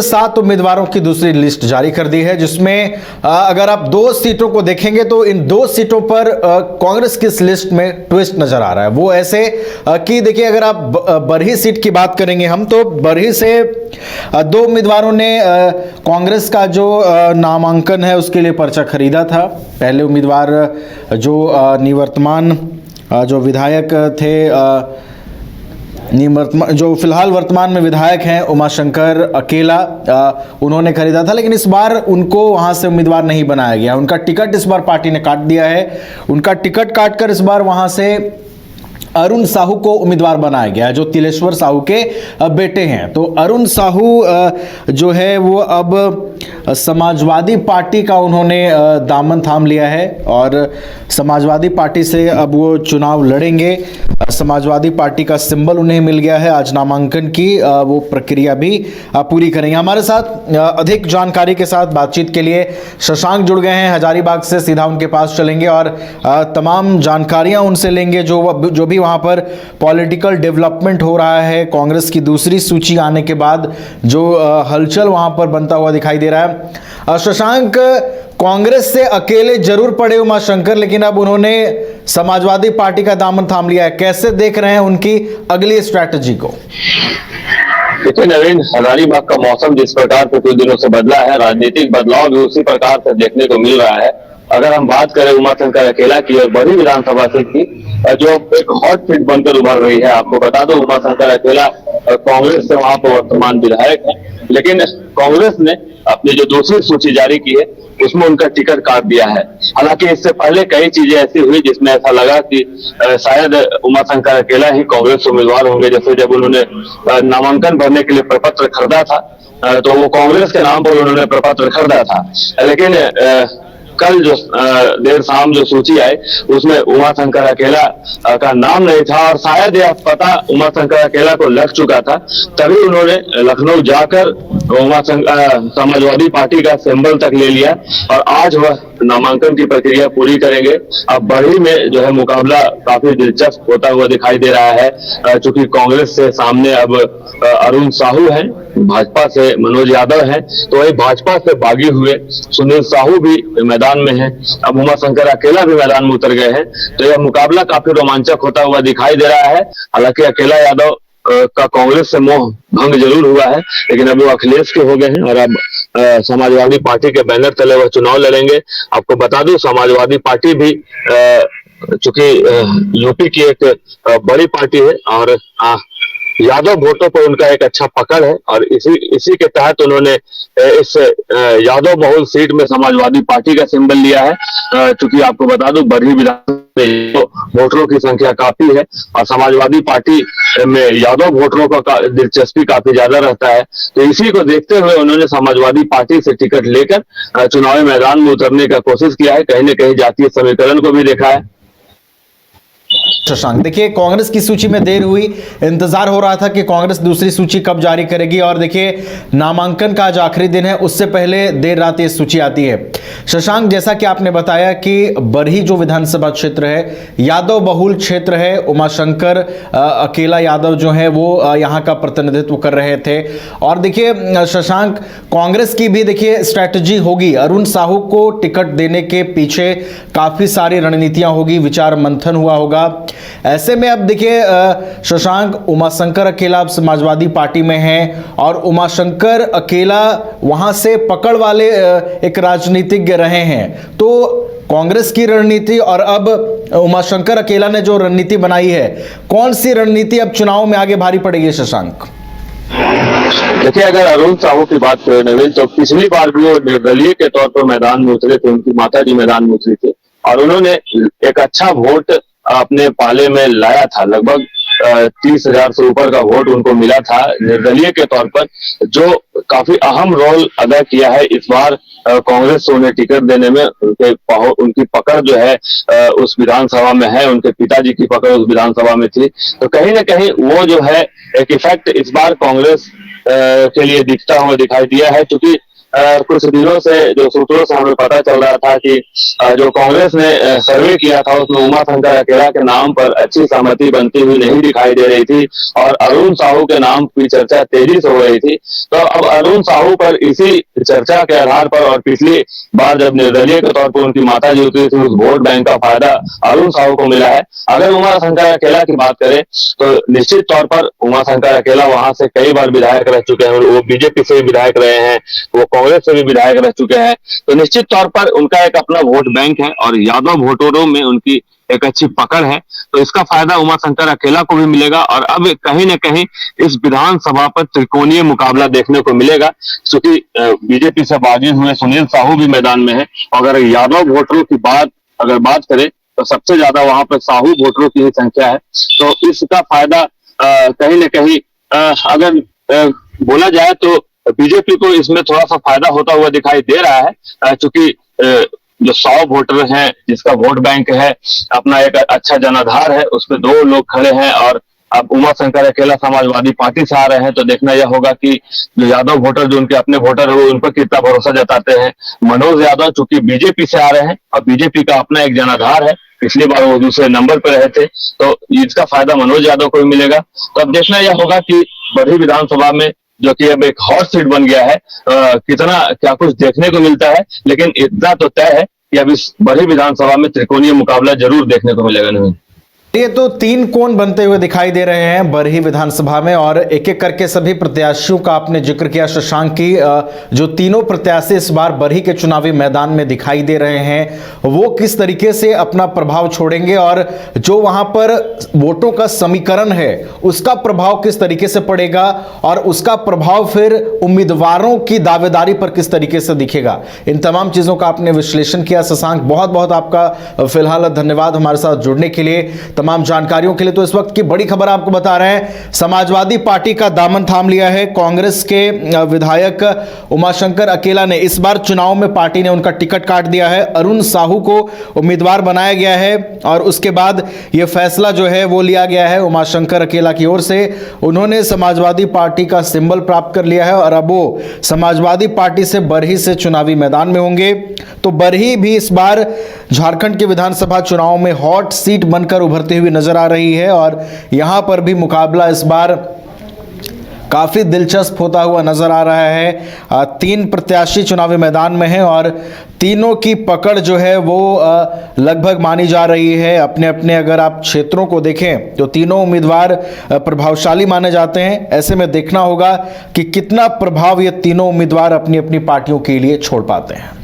7 उम्मीदवारों की दूसरी लिस्ट जारी कर दी है, जिसमें अगर आप 2 सीटों को देखेंगे तो इन 2 सीटों पर कांग्रेस की इस लिस्ट में ट्विस्ट नजर आ रहा है। वो ऐसे कि देखिए, अगर आप बरही सीट की बात करेंगे हम, तो बरही से 2 उम्मीदवारों ने कांग्रेस का जो नामांकन है उसके लिए पर्चा खरीदा था। पहले उम्मीदवार जो निवर्तमान जो विधायक थे, जो फिलहाल वर्तमान में विधायक हैं, उमाशंकर अकेला, उन्होंने खरीदा था, लेकिन इस बार उनको वहां से उम्मीदवार नहीं बनाया गया। उनका टिकट इस बार पार्टी ने काट दिया है। उनका टिकट काटकर इस बार वहां से अरुण साहू को उम्मीदवार बनाया गया, जो तिलेश्वर साहू के बेटे हैं। तो अरुण साहू जो है वो अब समाजवादी पार्टी का उन्होंने दामन थाम लिया है और समाजवादी पार्टी से अब वो चुनाव लड़ेंगे। समाजवादी पार्टी का सिंबल उन्हें मिल गया है। आज नामांकन की वो प्रक्रिया भी पूरी करेंगे। हमारे साथ अधिक जानकारी के साथ बातचीत के लिए शशांक जुड़ गए हैं हजारीबाग से। सीधा उनके पास चलेंगे और तमाम जानकारियां उनसे लेंगे जो भी वहां पर पॉलिटिकल डेवलपमेंट हो रहा है। कांग्रेस की दूसरी सूची आने के बाद जो हलचल वहां पर बनता हुआ दिखाई दे रहा है। शशांक, कांग्रेस से अकेले जरूर पड़े उमाशंकर, लेकिन अब उन्होंने समाजवादी पार्टी का दामन थाम लिया है। कैसे देख रहे हैं उनकी अगली स्ट्रैटेजी को? देखिए नवीन, हजारीबाग का मौसम जिस प्रकार से कुछ दिनों से बदला है, राजनीतिक बदलाव भी उसी प्रकार से देखने को मिल रहा है। अगर हम बात करें उमाशंकर अकेला की और बड़ी विधानसभा सीट की, जो एक हॉट सीट बनकर उभर रही है, आपको बता दो उमाशंकर अकेला कांग्रेस से वहां पर वर्तमान विधायक है, लेकिन कांग्रेस ने अपनी जो दूसरी सूची जारी की है उसमें उनका टिकट काट दिया है। हालांकि इससे पहले कई चीजें ऐसी हुई जिसमें ऐसा लगा कि शायद उमाशंकर अकेला ही कांग्रेस उम्मीदवार होंगे। जैसे जब उन्होंने नामांकन भरने के लिए प्रपत्र खरीदा था, तो वो कांग्रेस के नाम पर उन्होंने प्रपत्र खरीदा था, लेकिन कल जो देर शाम जो सूची आई उसमें उमाशंकर अकेला का नाम नहीं था और शायद यह पता उमाशंकर अकेला को लग चुका था, तभी उन्होंने लखनऊ जाकर समाजवादी पार्टी का सिंबल तक ले लिया और आज वह नामांकन की प्रक्रिया पूरी करेंगे। अब बरही में जो है मुकाबला काफी दिलचस्प होता हुआ दिखाई दे रहा है, चूंकि कांग्रेस से सामने अब अरुण साहू हैं, भाजपा से मनोज यादव हैं, तो वही भाजपा से बागी हुए सुनील साहू भी मैदान में है। अब उमाशंकर अकेला भी मैदान में उतर गए हैं, तो यह मुकाबला काफी रोमांचक होता हुआ दिखाई दे रहा है। हालांकि अकेला यादव का कांग्रेस से मोह भंग जरूर हुआ है, लेकिन अभी वो अखिलेश के हो गए हैं और अब समाजवादी पार्टी के बैनर तले वह चुनाव लड़ेंगे। आपको बता दूं समाजवादी पार्टी भी चूंकि यूपी की एक बड़ी पार्टी है और यादव वोटों पर उनका एक अच्छा पकड़ है और इसी के तहत उन्होंने इस यादव बहुल सीट में समाजवादी पार्टी का सिंबल लिया है। चूंकि आपको बता दूं बरही विधानसभा में वोटरों की संख्या काफी है और समाजवादी पार्टी में यादव वोटरों का दिलचस्पी काफी ज्यादा रहता है, तो इसी को देखते हुए उन्होंने समाजवादी पार्टी से टिकट लेकर चुनावी मैदान में उतरने का कोशिश किया है। कहीं न कहीं जातीय समीकरण को भी देखा है। शशांक, देखिए कांग्रेस की सूची में देर हुई, इंतजार हो रहा था कि कांग्रेस दूसरी सूची कब जारी करेगी और देखिए नामांकन का आज आखिरी दिन है, उससे पहले देर रात ये सूची आती है। शशांक, जैसा कि आपने बताया कि बरही जो विधानसभा क्षेत्र है यादव बहुल क्षेत्र है, उमाशंकर अकेला यादव जो है वो यहाँ का प्रतिनिधित्व कर रहे थे और देखिए शशांक, कांग्रेस की भी देखिए स्ट्रैटेजी होगी, अरुण साहू को टिकट देने के पीछे काफी सारी रणनीतियां होगी, विचार मंथन हुआ होगा। ऐसे में अब देखिए शशांक, उमाशंकर अकेला अब समाजवादी पार्टी में हैं और उमाशंकर अकेला वहां से पकड़ वाले एक राजनीतिज्ञ रहे हैं, तो कांग्रेस की रणनीति और अब उमाशंकर अकेला ने जो रणनीति बनाई है, कौन सी रणनीति अब चुनाव में आगे भारी पड़ेगी शशांक? देखिए अगर अरुण साहू की बात करें नवीन, तो पिछली बार भी वो निर्दलीय के तौर पर मैदान में उतरे थे, उनकी माता जी मैदान में उतरी थी और उन्होंने एक अच्छा वोट अपने पाले में लाया था। लगभग 30,000 से ऊपर का वोट उनको मिला था निर्दलीय के तौर पर, जो काफी अहम रोल अदा किया है इस बार कांग्रेस से उन्हें टिकट देने में। उनकी पकड़ जो है उस विधानसभा में है, उनके पिताजी की पकड़ उस विधानसभा में थी, तो कहीं ना कहीं वो जो है एक इफेक्ट इस बार कांग्रेस के लिए दिखता हुआ दिखाई दिया है। क्योंकि कुछ दिनों से जो सूत्रों से हमें पता चल रहा था कि जो कांग्रेस ने सर्वे किया था उसमें उमाशंकर अकेला के नाम पर अच्छी सहमति बनती हुई नहीं दिखाई दे रही थी और अरुण साहू के नाम की चर्चा तेजी से हो रही थी। तो अब अरुण साहू पर इसी चर्चा के आधार पर और पिछली बार जब निर्दलीय के तौर पर उनकी माता जी उतरी थी, उस वोट बैंक का फायदा अरुण साहू को मिला है। अगर उमाशंकर अकेला की बात करें तो निश्चित तौर पर उमाशंकर अकेला वहां से कई बार विधायक रह चुके हैं, वो बीजेपी से भी विधायक रहे हैं, वो कांग्रेस से भी विधायक रह चुके हैं। तो निश्चित तौर पर उनका एक अपना वोट बैंक है और यादव वोटरों में उनकी एक अच्छी पकड़ है। तो इसका फायदा उमाशंकर अकेला को भी मिलेगा और अब कहीं न कहीं इस विधानसभा पर त्रिकोणीय मुकाबला देखने को मिलेगा, क्योंकि बीजेपी से बागी हुए सुनील साहू भी मैदान में है। अगर यादव वोटरों की बात करें तो सबसे ज्यादा वहां पर साहू वोटरों की ही संख्या है। तो इसका फायदा कहीं न कहीं अगर बोला जाए तो बीजेपी को इसमें थोड़ा सा फायदा होता हुआ दिखाई दे रहा है, क्योंकि जो 100 वोटर हैं जिसका वोट बैंक है, अपना एक अच्छा जनाधार है, उसमें 2 लोग खड़े हैं और अब उमाशंकर अकेला समाजवादी पार्टी से आ रहे हैं। तो देखना यह होगा कि जो यादव वोटर जो उनके अपने वोटर है वो उन पर कितना भरोसा जताते हैं। मनोज यादव चूंकि बीजेपी से आ रहे हैं और बीजेपी का अपना एक जनाधार है, पिछली बार वो दूसरे नंबर पर रहे थे, तो इसका फायदा मनोज यादव को भी मिलेगा। तो अब देखना यह होगा कि बड़ी विधानसभा में जो कि अब एक हॉट सीट बन गया है, कितना क्या कुछ देखने को मिलता है। लेकिन इतना तो तय है कि अब इस बड़ी विधानसभा में त्रिकोणीय मुकाबला जरूर देखने को मिलेगा। नहीं, ये तो 3 कोण बनते हुए दिखाई दे रहे हैं बरही विधानसभा में और एक एक करके सभी प्रत्याशियों का आपने जिक्र किया शशांक की। जो तीनों प्रत्याशी इस बार बरही के चुनावी मैदान में दिखाई दे रहे हैं वो किस तरीके से अपना प्रभाव छोड़ेंगे और जो वहां पर वोटों का समीकरण है उसका प्रभाव किस तरीके से पड़ेगा और उसका प्रभाव फिर उम्मीदवारों की दावेदारी पर किस तरीके से दिखेगा। इन तमाम चीजों का आपने विश्लेषण किया शशांक, बहुत बहुत आपका फिलहाल धन्यवाद हमारे साथ जुड़ने के लिए, तमाम जानकारियों के लिए। तो इस वक्त की बड़ी खबर आपको बता रहे हैं, समाजवादी पार्टी का दामन थाम लिया है कांग्रेस के विधायक उमाशंकर अकेला ने। इस बार चुनाव में पार्टी ने उनका टिकट काट दिया है, अरुण साहू को उम्मीदवार बनाया गया है और उसके बाद यह फैसला जो है वो लिया गया है उमाशंकर अकेला की ओर से। उन्होंने समाजवादी पार्टी का सिंबल प्राप्त कर लिया है और अब वो समाजवादी पार्टी से बरही से चुनावी मैदान में होंगे। तो बरही भी इस बार झारखंड के विधानसभा चुनाव में हॉट सीट बनकर उभरती हुई नजर आ रही है और यहां पर भी मुकाबला इस बार काफी दिलचस्प होता हुआ नजर आ रहा है। 3 प्रत्याशी चुनावी मैदान में हैं और तीनों की पकड़ जो है वो लगभग मानी जा रही है। अपने अपने अगर आप क्षेत्रों को देखें तो तीनों उम्मीदवार प्रभावशाली माने जाते हैं। ऐसे में देखना होगा कि कितना प्रभाव ये तीनों उम्मीदवार अपनी अपनी पार्टियों के लिए छोड़ पाते हैं।